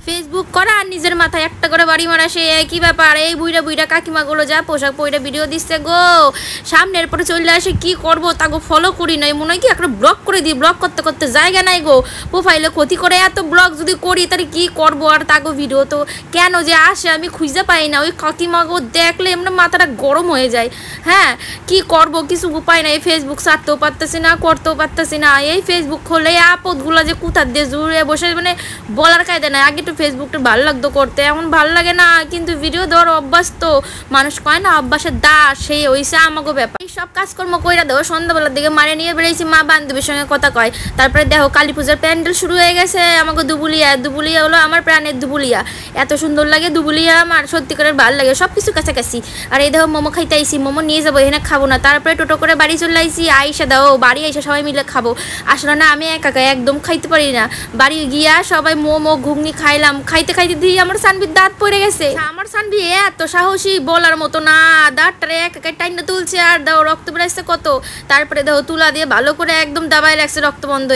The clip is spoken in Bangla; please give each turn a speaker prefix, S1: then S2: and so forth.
S1: ফেসবুক করা আর নিজের মাথায় একটা করে বাড়ি মারা, সে একই ব্যাপার। এই বুইড়া বুইড়া কাকিমাগুলো যা পোশাক পরে ভিডিও দিচ্ছে গো, সামনের পরে চলে আসে, কি করবো তাকে ফলো করি নাই, মনে হয় কি একটা ব্লক করে দিই, ব্লক করতে করতে জায়গা নাই গো, প্রোফাইলে ক্ষতি করে এত ব্লক যদি করি তাহলে কি করব। আর তাকে ভিডিও তো কেন যে আসে আমি খুঁজে পাই না, ওই কাকিমাগো দেখলে এমনি মাথাটা গরম হয়ে যায়। হ্যাঁ, কি করব, কিছু উপায় নাই, ফেসবুক ছাড়তেও পারতেছি না, করতেও পারতেছি না। এই ফেসবুক খুললে আপদগুলো যে কোথার দিয়ে জুড়ে বসে, মানে বলার কায়দা নাই। আগে তো ফেসবুকটা ভালো লাগতো করতে, এখন ভালো লাগে না, কিন্তু ভিডিও দেওয়ার অভ্যাস তো, মানুষ কয় না অভ্যাসের দাস, সেই হইছে আমাকে ব্যাপার। এই সব কাজকর্ম কইরা দেবো, সন্ধ্যাবেলার দিকে মারে নিয়ে বেরিয়েছি, মা বান্ধবীর সঙ্গে কথা কয়। তারপরে দেখো কালী পূজার প্যান্ডেল শুরু হয়ে গেছে আমাকে দুবুলিয়া। দুবুলিয়া হলো আমার প্রাণের দুবুলিয়া, এত সুন্দর লাগে দুবুলিয়া, আমার সত্যি করে ভালো লাগে, সব কিছু কাছাকাছি। আর এই দেখো মোমো খাইতে আইসি, মোমো নিয়ে যাবো, এখানে খাবো না। তারপরে টোটো করে বাড়ি চলে আইসি, আইসা দাও বাড়ি আইসা সবাই মিলে খাবো। আসলে না আমি একা একা একদম খাইতে পারি না, বাড়ি গিয়া সবাই মোমো ঘুগনি খাইলাম, খাইতে খাইতে দিয়ে আমার সানবির দাঁত পড়ে গেছে। আমার সানবি এত সাহসী বলার মতো না, দাঁতটারে এক একা টাইনা তুলছে, আর দাও রক্ত বেরাইছে কত। তারপরে দেখো তুলা দিয়ে ভালো করে একদম দাবায় রাখছে, রক্ত বন্ধ।